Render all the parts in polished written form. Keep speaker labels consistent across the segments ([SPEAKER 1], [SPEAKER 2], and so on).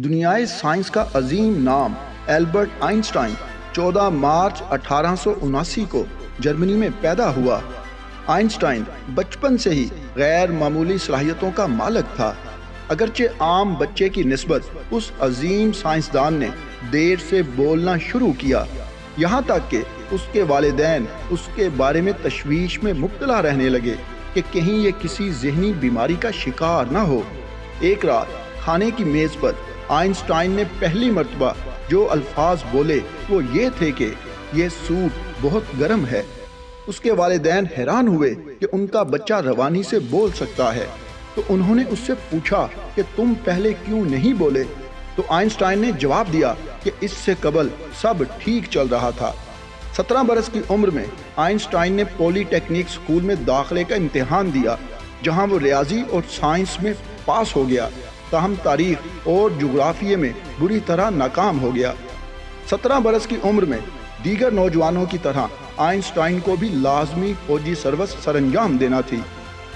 [SPEAKER 1] دنیائے science کا عظیم نام Albert Einstein 14 March 1879 کو جرمنی میں پیدا ہوا۔ آئنسٹائن بچپن سے ہی غیر معمولی صلاحیتوں کا مالک تھا۔ اگرچہ عام بچے کی نسبت اس عظیم سائنسدان نے دیر سے بولنا شروع کیا، یہاں تک کہ اس کے والدین اس کے بارے میں تشویش میں مبتلا رہنے لگے کہ کہیں یہ کسی ذہنی بیماری کا شکار نہ ہو۔ ایک رات کھانے کی میز پر آئنسٹائن نے پہلی مرتبہ جو الفاظ بولے وہ یہ تھے کہ یہ سوپ بہت گرم ہے۔ اس کے والدین حیران ہوئے کہ ان کا بچہ روانی سے بول سکتا ہے، تو انہوں نے اس سے پوچھا کہ تم پہلے کیوں نہیں بولے؟ تو آئنسٹائن نے جواب دیا کہ اس سے قبل سب ٹھیک چل رہا تھا۔ 17 برس کی عمر میں آئنسٹائن نے پولی ٹیکنیک اسکول میں داخلے کا امتحان دیا، جہاں وہ ریاضی اور سائنس میں پاس ہو گیا، تاہم تاریخ اور جغرافیے میں بری طرح ناکام ہو گیا۔ 17 برس کی عمر میں دیگر نوجوانوں کی طرح آئنسٹائن کو بھی لازمی فوجی سروس سر انجام دینا تھی،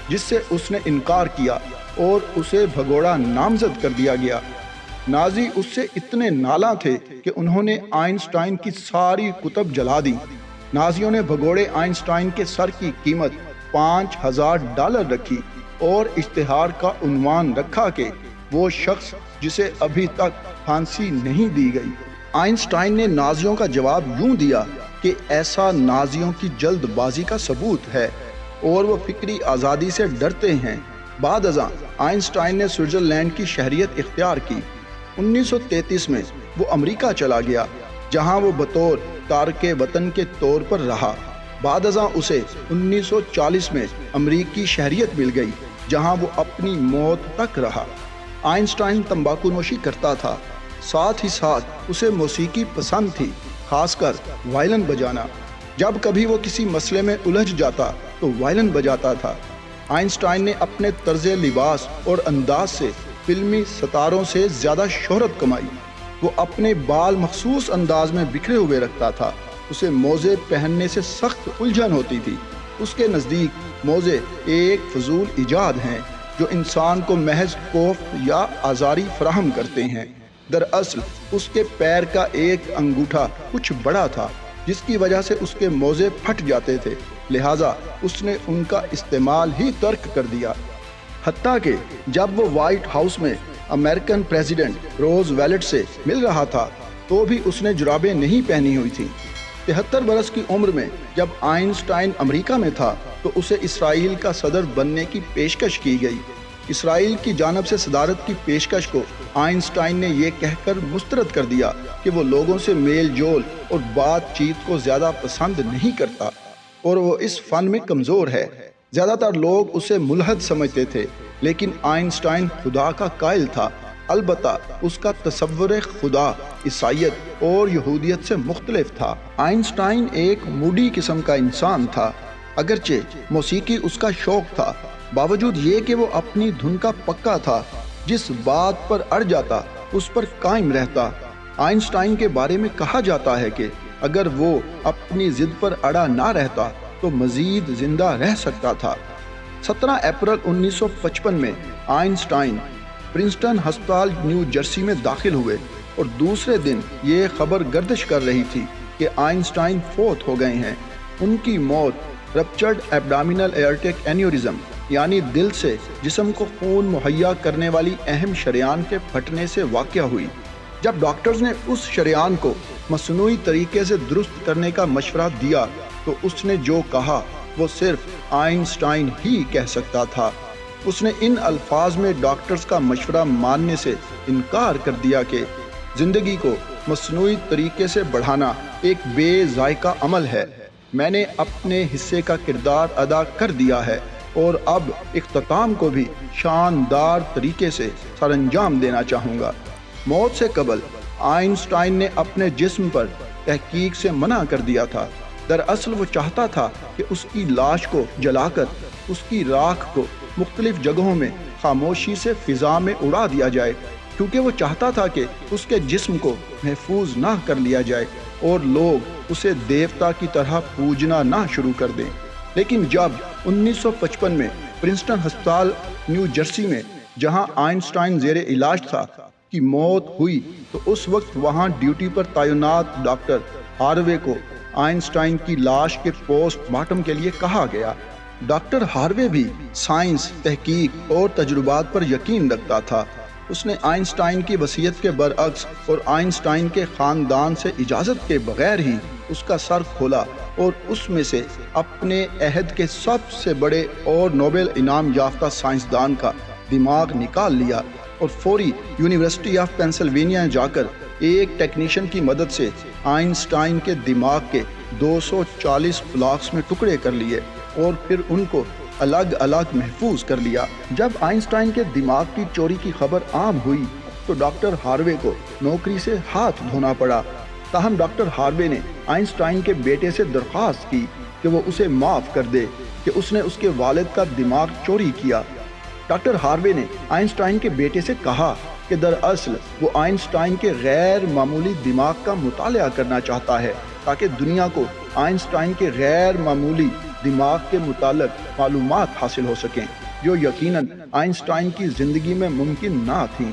[SPEAKER 1] جس سے اس نے انکار کیا اور اسے بھگوڑا نامزد کر دیا گیا۔ نازی اس سے اتنے نالاں تھے کہ انہوں نے آئنسٹائن کی ساری کتب جلا دی۔ نازیوں نے بھگوڑے آئنسٹائن کے سر کی قیمت $5000 رکھی اور اشتہار کا عنوان رکھا کہ وہ شخص جسے ابھی تک پھانسی نہیں دی گئی۔ آئنسٹائن نے نازیوں کا جواب یوں دیا کہ ایسا نازیوں کی جلد بازی کا ثبوت ہے اور وہ فکری آزادی سے ڈرتے ہیں۔ بعد ازاں آئنسٹائن نے سوئٹزرلینڈ کی شہریت اختیار کی۔ 1933 میں وہ امریکہ چلا گیا، جہاں وہ بطور تارک وطن کے طور پر رہا۔ بعد ازاں اسے 1940 میں امریکی شہریت مل گئی، جہاں وہ اپنی موت تک رہا۔ آئنسٹائن تمباکو نوشی کرتا تھا، ساتھ ہی ساتھ اسے موسیقی پسند تھی، خاص کر وائلن بجانا۔ جب کبھی وہ کسی مسئلے میں الجھ جاتا تو وائلن بجاتا تھا۔ آئنسٹائن نے اپنے طرز لباس اور انداز سے فلمی ستاروں سے زیادہ شہرت کمائی۔ وہ اپنے بال مخصوص انداز میں بکھرے ہوئے رکھتا تھا۔ اسے موزے پہننے سے سخت الجھن ہوتی تھی۔ اس کے نزدیک موزے ایک فضول ایجاد ہیں جو انسان کو محض کوفت یا آزاری فراہم کرتے ہیں۔ دراصل اس کے پیر کا ایک انگوٹھا کچھ بڑا تھا، جس کی وجہ سے اس کے موزے پھٹ جاتے تھے، لہٰذا اس نے ان کا استعمال ہی ترک کر دیا۔ حتیٰ کہ جب وہ وائٹ ہاؤس میں امریکن پریزیڈنٹ روز ویلٹ سے مل رہا تھا تو بھی اس نے جرابیں نہیں پہنی ہوئی تھیں۔ 73 برس کی عمر میں جب آئنسٹائن امریکہ میں تھا تو اسے اسرائیل کا صدر بننے کی پیشکش کی گئی۔ اسرائیل کی جانب سے صدارت کی پیشکش کو آئنسٹائن نے یہ کہہ کر مسترد کر دیا کہ وہ لوگوں سے میل جول اور بات چیت کو زیادہ پسند نہیں کرتا اور وہ اس فن میں کمزور ہے۔ زیادہ تر لوگ اسے ملحد سمجھتے تھے، لیکن آئنسٹائن خدا کا قائل تھا۔ البتہ اس کا تصور خدا عیسائیت اور یہودیت سے مختلف تھا۔ آئنسٹائن ایک موڈی قسم کا انسان تھا۔ اگرچہ موسیقی اس کا شوق تھا، باوجود یہ کہ وہ اپنی دھن کا پکا تھا، جس بات پر اڑ جاتا اس پر قائم رہتا۔ آئنسٹائن کے بارے میں کہا جاتا ہے کہ اگر وہ اپنی ضد پر اڑا نہ رہتا تو مزید زندہ رہ سکتا تھا۔ 17 اپریل 1955 میں آئنسٹائن پرنسٹن ہسپتال نیو جرسی میں داخل ہوئے اور دوسرے دن یہ خبر گردش کر رہی تھی کہ آئنسٹائن فوت ہو گئے ہیں۔ ان کی موت رپچرڈ ایبڈامینل ایورٹک اینیورزم یعنی دل سے جسم کو خون مہیا کرنے والی اہم شریان کے پھٹنے سے واقع ہوئی۔ جب ڈاکٹرز نے اس شریان کو مصنوعی طریقے سے درست کرنے کا مشورہ دیا تو اس نے جو کہا وہ صرف آئنسٹائن ہی کہہ سکتا تھا۔ اس نے ان الفاظ میں ڈاکٹرز کا مشورہ ماننے سے انکار کر دیا کہ زندگی کو مصنوعی طریقے سے بڑھانا ایک بے ذائقہ عمل ہے۔ میں نے اپنے حصے کا کردار ادا کر دیا ہے اور اب اختتام کو بھی شاندار طریقے سے سر انجام دینا چاہوں گا۔ موت سے قبل آئنسٹائن نے اپنے جسم پر تحقیق سے منع کر دیا تھا۔ دراصل وہ چاہتا تھا کہ اس کی لاش کو جلا کر اس کی راکھ کو مختلف جگہوں میں خاموشی سے فضا میں اڑا دیا جائے، کیونکہ وہ چاہتا تھا کہ اس کے جسم کو محفوظ نہ کر لیا جائے اور لوگ اسے دیوتا کی طرح پوجنا نہ شروع کر دیں۔ لیکن جب 1955 میں پرنسٹن ہسپتال نیو جرسی میں جہاں آئنسٹائن زیر علاج تھا کی موت ہوئی تو اس وقت وہاں ڈیوٹی پر تعینات ڈاکٹر ہاروے کو آئنسٹائن کی لاش کے پوسٹ مارٹم کے لیے کہا گیا۔ ڈاکٹر ہاروے بھی سائنس، تحقیق اور تجربات پر یقین رکھتا تھا۔ اس نے آئنسٹائن کی وصیت کے برعکس اور آئنسٹائن کے خاندان سے اجازت کے بغیر ہی اس کا سر کھولا اور اس میں سے اپنے عہد کے سب سے بڑے اور نوبل انعام یافتہ سائنسدان کا دماغ نکال لیا اور فوری یونیورسٹی آف پینسلوینیا جا کر ایک ٹیکنیشین کی مدد سے آئنسٹائن کے دماغ کے 240 بلاکس میں ٹکڑے کر لیے اور پھر ان کو الگ الگ محفوظ کر لیا۔ جب آئنسٹائن کے دماغ کی چوری کی خبر عام ہوئی تو ڈاکٹر ہاروے کو نوکری سے ہاتھ دھونا پڑا۔ تاہم ڈاکٹر ہاروے نے آئنسٹائن کے بیٹے سے درخواست کی کہ وہ اسے معاف کر دے کہ اس نے اس کے والد کا دماغ چوری کیا۔ ڈاکٹر ہاروے نے آئنسٹائن کے بیٹے سے کہا کہ دراصل وہ آئنسٹائن کے غیر معمولی دماغ کا مطالعہ کرنا چاہتا ہے تاکہ دنیا کو آئنسٹائن کے غیر معمولی دماغ کے متعلق معلومات حاصل ہو سکیں جو یقیناً آئنسٹائن کی زندگی میں ممکن نہ تھیں۔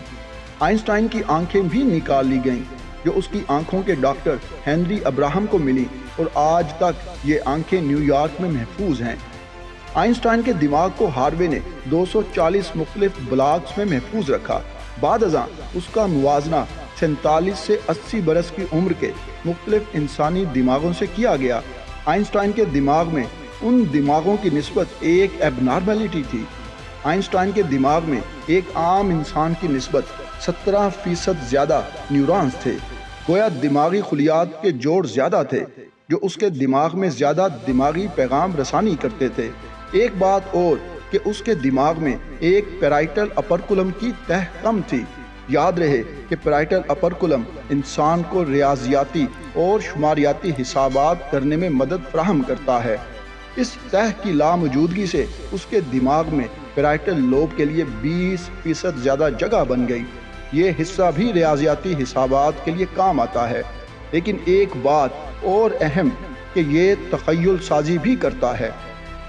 [SPEAKER 1] آئنسٹائن کی آنکھیں بھی نکال لی گئیں جو اس کی آنکھوں کے ڈاکٹر ہنری ابراہم کو ملی اور آج تک یہ آنکھیں نیو یارک میں محفوظ ہیں۔ آئنسٹائن کے دماغ کو ہاروے نے 240 مختلف بلاکس میں محفوظ رکھا۔ بعد ازاں اس کا موازنہ 47 سے 80 برس کی عمر کے مختلف انسانی دماغوں سے کیا گیا۔ آئنسٹائن کے دماغ میں ان دماغوں کی نسبت ایک ایبنارملٹی تھی۔ آئنسٹائن کے دماغ میں ایک عام انسان کی نسبت 17% زیادہ نیورونز تھے۔ گویا دماغی خلیات کے جوڑ زیادہ تھے جو اس کے دماغ میں زیادہ دماغی پیغام رسانی کرتے تھے۔ ایک بات اور کہ اس کے دماغ میں ایک پیرائٹل اپرکولم کی تہ کم تھی۔ یاد رہے کہ پیرائٹل اپرکولم انسان کو ریاضیاتی اور شماریاتی حسابات کرنے میں مدد فراہم کرتا ہے۔ اس تہ کی لاموجودگی سے اس کے دماغ میں پیرائٹل لوب کے لیے 20% زیادہ جگہ بن گئی۔ یہ حصہ بھی ریاضیاتی حسابات کے لیے کام آتا ہے، لیکن ایک بات اور اہم کہ یہ تخیل سازی بھی کرتا ہے۔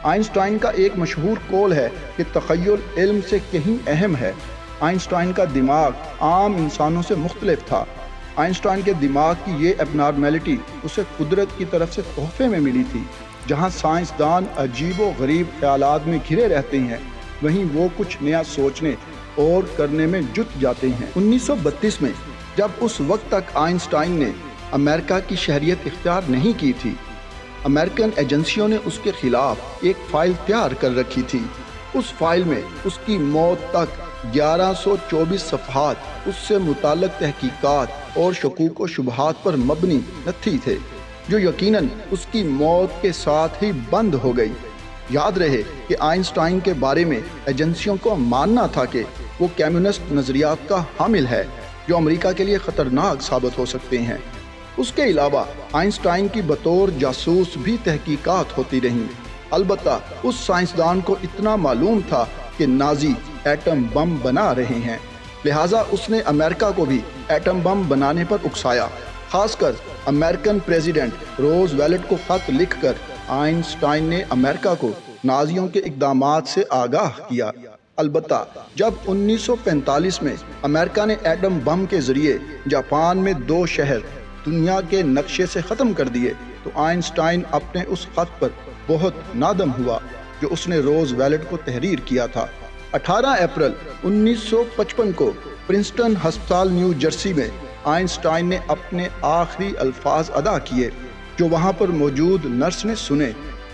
[SPEAKER 1] آئنسٹائن کا ایک مشہور قول ہے کہ تخیل علم سے کہیں اہم ہے۔ آئنسٹائن کا دماغ عام انسانوں سے مختلف تھا۔ آئنسٹائن کے دماغ کی یہ ایبنارملٹی اسے قدرت کی طرف سے تحفے میں ملی تھی۔ جہاں سائنسدان عجیب و غریب خیالات میں گھرے رہتے ہیں، وہیں وہ کچھ نیا سوچنے اور کرنے میں جت جاتے ہیں۔ 1932 میں جب اس وقت تک آئنسٹائن نے امریکہ کی شہریت اختیار نہیں کی تھی، امریکن ایجنسیوں نے اس کے خلاف ایک فائل تیار کر رکھی تھی۔ اس فائل میں اس کی موت تک 1124 صفحات اس سے متعلق تحقیقات اور شکوک و شبہات پر مبنی نتھی تھے، جو یقیناً اس کی موت کے ساتھ ہی بند ہو گئی۔ یاد رہے کہ آئنسٹائن کے بارے میں ایجنسیوں کو ماننا تھا کہ وہ کمیونسٹ نظریات کا حامل ہے جو امریکہ کے لیے خطرناک ثابت ہو سکتے ہیں۔ اس کے علاوہ آئنسٹائن کی بطور جاسوس بھی تحقیقات ہوتی رہیں۔ البتہ اس سائنسدان کو اتنا معلوم تھا کہ نازی ایٹم بم بنا رہے ہیں، لہٰذا اس نے امریکہ کو بھی ایٹم بم بنانے پر اکسایا۔ خاص کر امریکن پریزیڈنٹ روز ویلٹ کو خط لکھ کر آئنسٹائن نے امریکہ کو نازیوں کے اقدامات سے آگاہ کیا۔ البتہ جب 1945 میں امریکہ نے ایٹم بم کے ذریعے جاپان میں 2 شہر دنیا کے نقشے سے ختم کر دیے تو آئنسٹائن اپنے اس خط پر بہت نادم ہوا جو اس نے روز ویلٹ کو تحریر کیا تھا۔ 18 اپریل 1955 کو پرنسٹن ہسپتال نیو جرسی میں آئنسٹائن نے اپنے آخری الفاظ ادا کیے جو وہاں پر موجود نرس نے سنے،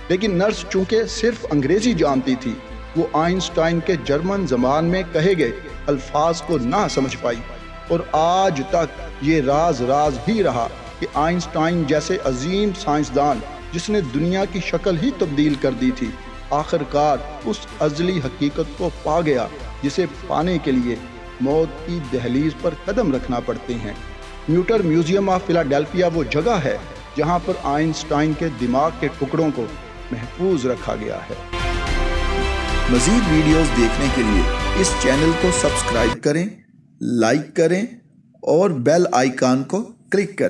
[SPEAKER 1] لیکن نرس چونکہ صرف انگریزی جانتی تھی، وہ آئنسٹائن کے جرمن زبان میں کہے گئے الفاظ کو نہ سمجھ پائی، اور آج تک یہ راز ہی رہا کہ آئنسٹائن جیسے عظیم سائنسدان جس نے دنیا کی شکل ہی تبدیل کر دی تھی، آخرکار اس ازلی حقیقت کو پا گیا جسے پانے کے لیے موت کی دہلیز پر قدم رکھنا پڑتے ہیں۔ میوٹر میوزیم آف فلاڈیلفیا وہ جگہ ہے جہاں پر آئنسٹائن کے دماغ کے ٹکڑوں کو محفوظ رکھا گیا ہے۔
[SPEAKER 2] مزید ویڈیوز دیکھنے کے لیے اس چینل کو سبسکرائب کریں، لائک کریں اور بیل آئیکن کو کلک کریں۔